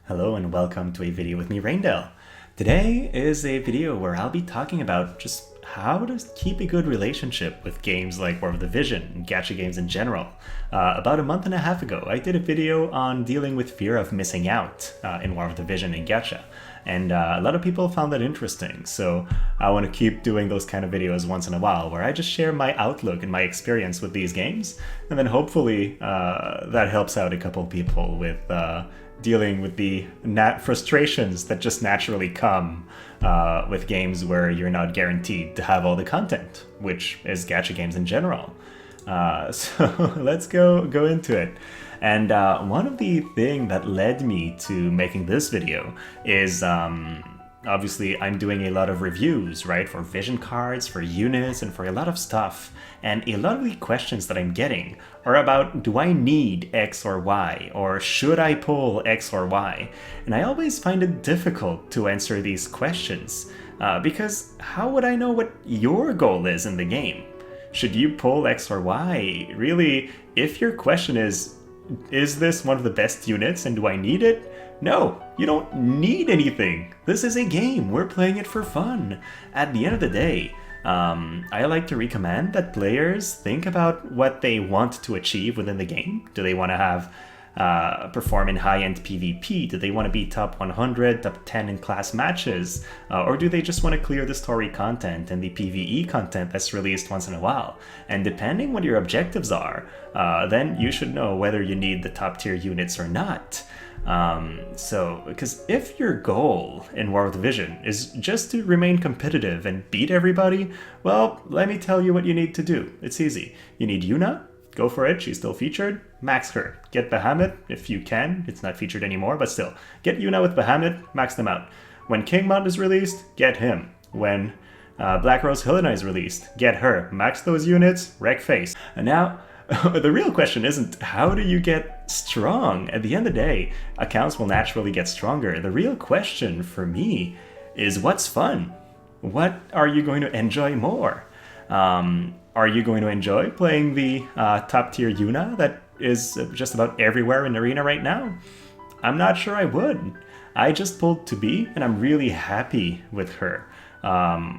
Hello and welcome to a video with me, Raindell. Today is a video where I'll be talking about just how to keep a good relationship with games like War of the Vision and gacha games in general. About a month and a half ago, I did a video on dealing with fear of missing out in War of the Vision and gacha. And a lot of people found that interesting, so I want to keep doing those kind of videos once in a while where I just share my outlook and my experience with these games, and then hopefully that helps out a couple people with dealing with the frustrations that just naturally come with games where you're not guaranteed to have all the content, which is gacha games in general. So let's go into it. And one of the things that led me to making this video is obviously I'm doing a lot of reviews, right, for vision cards, for units, and for a lot of stuff. And a lot of the questions that I'm getting are about, do I need X or Y? Or should I pull X or Y? And I always find it difficult to answer these questions because how would I know what your goal is in the game? Should you pull X or Y? Really, if your question is this one of the best units and do I need it? No, you don't need anything. This is a game. We're playing it for fun. At the end of the day, I like to recommend that players think about what they want to achieve within the game. Do they want to have perform in high-end PvP? Do they want to be top 100, top 10 in class matches? Or do they just want to clear the story content and the PvE content that's released once in a while? And depending what your objectives are, then you should know whether you need the top tier units or not. Because if your goal in War of the Vision is just to remain competitive and beat everybody, well, let me tell you what you need to do. It's easy. You need Yuna. Go for it, she's still featured. Max her. Get Bahamut if you can. It's not featured anymore, but still. Get Yuna with Bahamut, max them out. When Kingmont is released, get him. When Black Rose Helena is released, get her. Max those units, wreck face. And now, the real question isn't how do you get strong? At the end of the day, accounts will naturally get stronger. The real question for me is what's fun? What are you going to enjoy more? Are you going to enjoy playing the top tier Yuna that is just about everywhere in Arena right now? I'm not sure I would. I just pulled to be and I'm really happy with her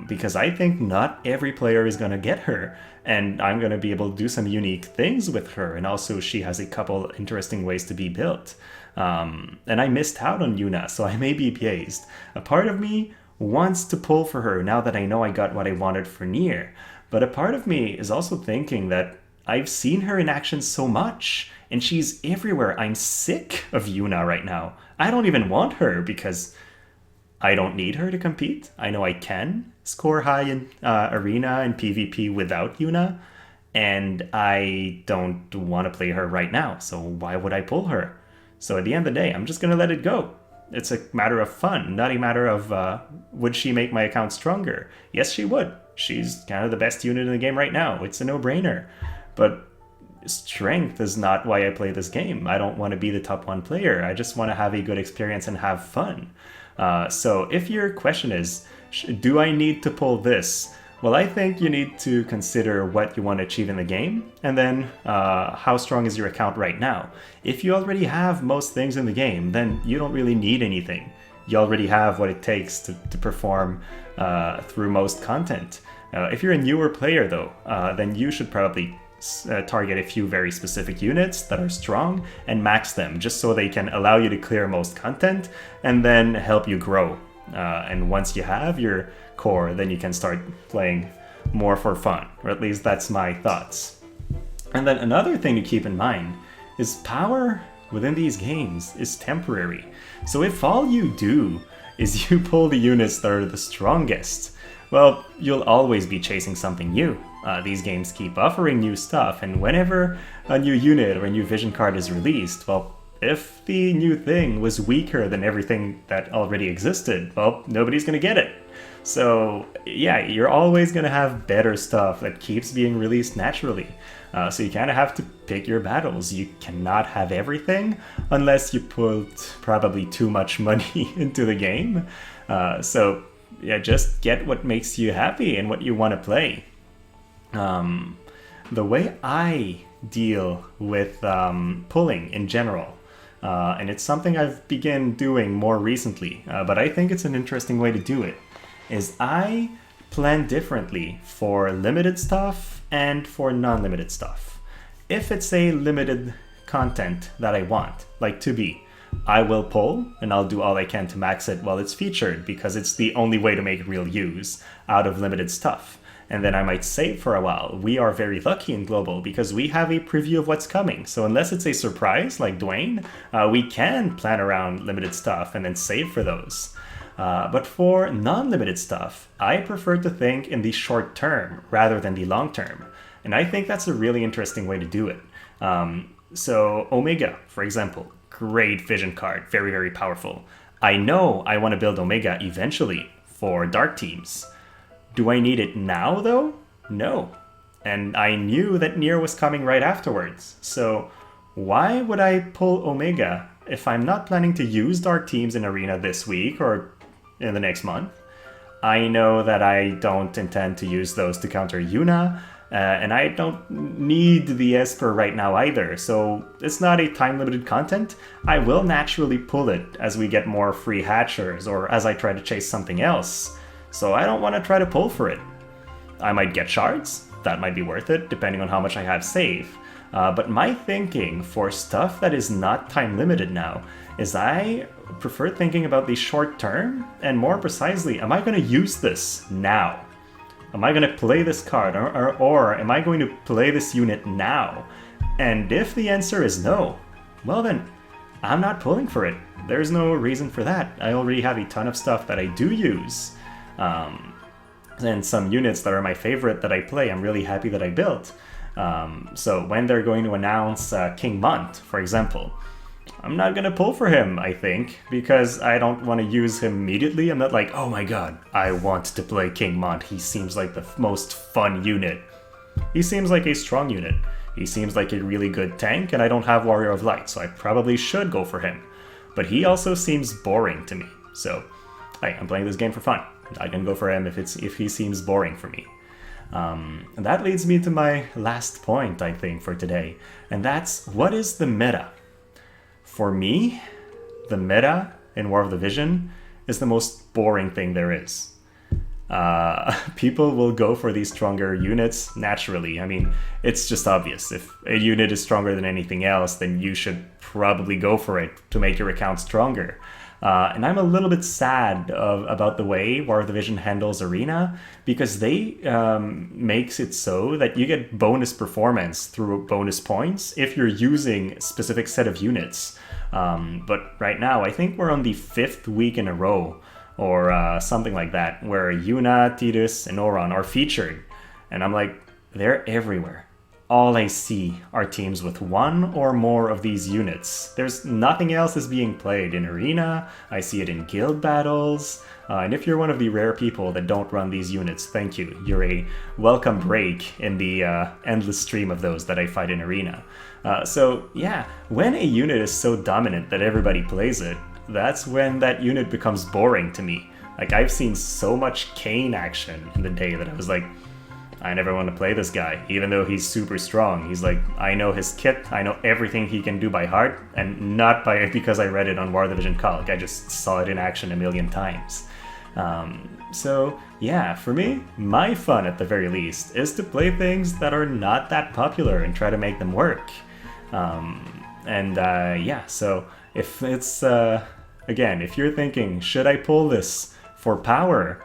because I think not every player is going to get her and I'm going to be able to do some unique things with her, and also she has a couple interesting ways to be built. And I missed out on Yuna, so I may be biased. A part of me wants to pull for her now that I know I got what I wanted for Nier. But a part of me is also thinking that I've seen her in action so much, and she's everywhere. I'm sick of Yuna right now. I don't even want her because I don't need her to compete. I know I can score high in Arena and PvP without Yuna, and I don't want to play her right now, so why would I pull her? So at the end of the day, I'm just going to let it go. It's a matter of fun, not a matter of would she make my account stronger? Yes, she would. She's kind of the best unit in the game right now. It's a no-brainer. But strength is not why I play this game. I don't want to be the top one player. I just want to have a good experience and have fun. So if your question is, do I need to pull this? Well, I think you need to consider what you want to achieve in the game, and then how strong is your account right now. If you already have most things in the game, then you don't really need anything. You already have what it takes to perform through most content. If you're a newer player, though, then you should probably target a few very specific units that are strong and max them, just so they can allow you to clear most content and then help you grow. And once you have your core, then you can start playing more for fun, or at least that's my thoughts. And then another thing to keep in mind is power within these games is temporary. So if all you do is you pull the units that are the strongest, well, you'll always be chasing something new. These games keep offering new stuff, and whenever a new unit or a new vision card is released, well, if the new thing was weaker than everything that already existed, well, nobody's gonna get it. So yeah, you're always gonna have better stuff that keeps being released naturally. So you kind of have to pick your battles. You cannot have everything unless you put probably too much money into the game. So yeah, just get what makes you happy and what you want to play. The way I deal with pulling in general And it's something I've begun doing more recently, but I think it's an interesting way to do it, is I plan differently for limited stuff and for non-limited stuff. If it's a limited content that I want, like 2B, I will pull and I'll do all I can to max it while it's featured because it's the only way to make real use out of limited stuff. And then I might save for a while. We are very lucky in Global because we have a preview of what's coming. So unless it's a surprise like Dwayne, we can plan around limited stuff and then save for those. But for non-limited stuff, I prefer to think in the short term rather than the long term. And I think that's a really interesting way to do it. So Omega, for example, great vision card, very, very powerful. I know I want to build Omega eventually for dark teams. Do I need it now though? No. And I knew that Nier was coming right afterwards. So why would I pull Omega if I'm not planning to use dark teams in Arena this week or in the next month? I know that I don't intend to use those to counter Yuna, and I don't need the Esper right now either, so it's not a time-limited content. I will naturally pull it as we get more free hatchers or as I try to chase something else, so I don't want to try to pull for it. I might get shards, that might be worth it, depending on how much I have saved. But my thinking for stuff that is not time-limited now is I prefer thinking about the short term, and more precisely, am I going to use this now? Am I going to play this card, or am I going to play this unit now? And if the answer is no, well then, I'm not pulling for it. There's no reason for that. I already have a ton of stuff that I do use. And some units that are my favorite that I play, I'm really happy that I built. So when they're going to announce King Mont, for example, I'm not going to pull for him, I think, because I don't want to use him immediately. I'm not like, oh my god, I want to play King Mont. He seems like the most fun unit. He seems like a strong unit. He seems like a really good tank, and I don't have Warrior of Light, so I probably should go for him. But he also seems boring to me, so hey, I'm playing this game for fun. I can go for him if he seems boring for me. And that leads me to my last point, I think, for today, and that's, what is the meta? For me, the meta in War of the Vision is the most boring thing there is. People will go for these stronger units naturally. I mean, it's just obvious. If a unit is stronger than anything else, then you should probably go for it to make your account stronger. And I'm a little bit sad about the way War of the Vision handles Arena, because they makes it so that you get bonus performance through bonus points if you're using a specific set of units. But right now, I think we're on the 5th week in a row, or something like that, where Yuna, Tidus, and Oron are featured. And I'm like, they're everywhere. All I see are teams with one or more of these units. There's nothing else is being played in Arena. I see it in guild battles. And if you're one of the rare people that don't run these units, thank you. You're a welcome break in the endless stream of those that I fight in Arena. So yeah, when a unit is so dominant that everybody plays it, that's when that unit becomes boring to me. Like, I've seen so much Kayn action in the day that I was like, I never want to play this guy, even though he's super strong. He's like, I know his kit, I know everything he can do by heart, and not because I read it on War of the Vision Calc. I just saw it in action a million times. So yeah, for me, my fun at the very least is to play things that are not that popular and try to make them work. Yeah, so if it's, again, if you're thinking, should I pull this for power?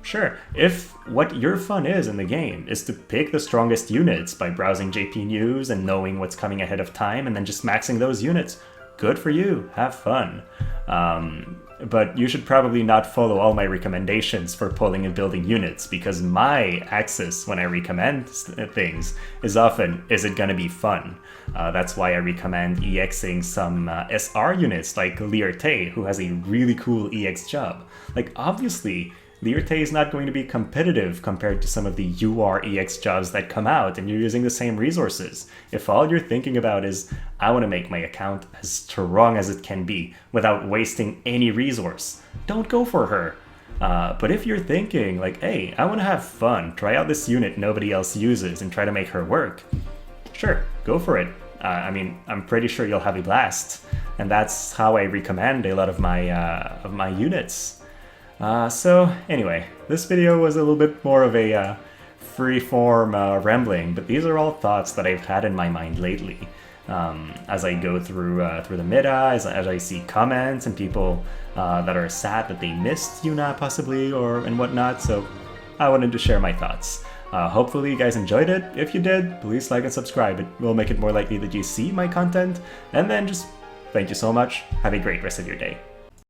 Sure, if what your fun is in the game is to pick the strongest units by browsing JP News and knowing what's coming ahead of time and then just maxing those units, good for you, have fun. But you should probably not follow all my recommendations for pulling and building units, because my axis when I recommend things is often, is it gonna be fun? That's why I recommend EXing some SR units like Lierte, who has a really cool EX job. Like, obviously, Lierte is not going to be competitive compared to some of the UR EX jobs that come out and you're using the same resources. If all you're thinking about is, I want to make my account as strong as it can be without wasting any resource, don't go for her. But if you're thinking like, hey, I want to have fun, try out this unit nobody else uses and try to make her work, sure, go for it. I mean, I'm pretty sure you'll have a blast. And that's how I recommend a lot of my units. So anyway, this video was a little bit more of a free-form rambling, but these are all thoughts that I've had in my mind lately. As I go through the meta, as I see comments and people that are sad that they missed Yuna possibly and whatnot, so I wanted to share my thoughts. Hopefully you guys enjoyed it. If you did, please like and subscribe. It will make it more likely that you see my content. And then just thank you so much. Have a great rest of your day.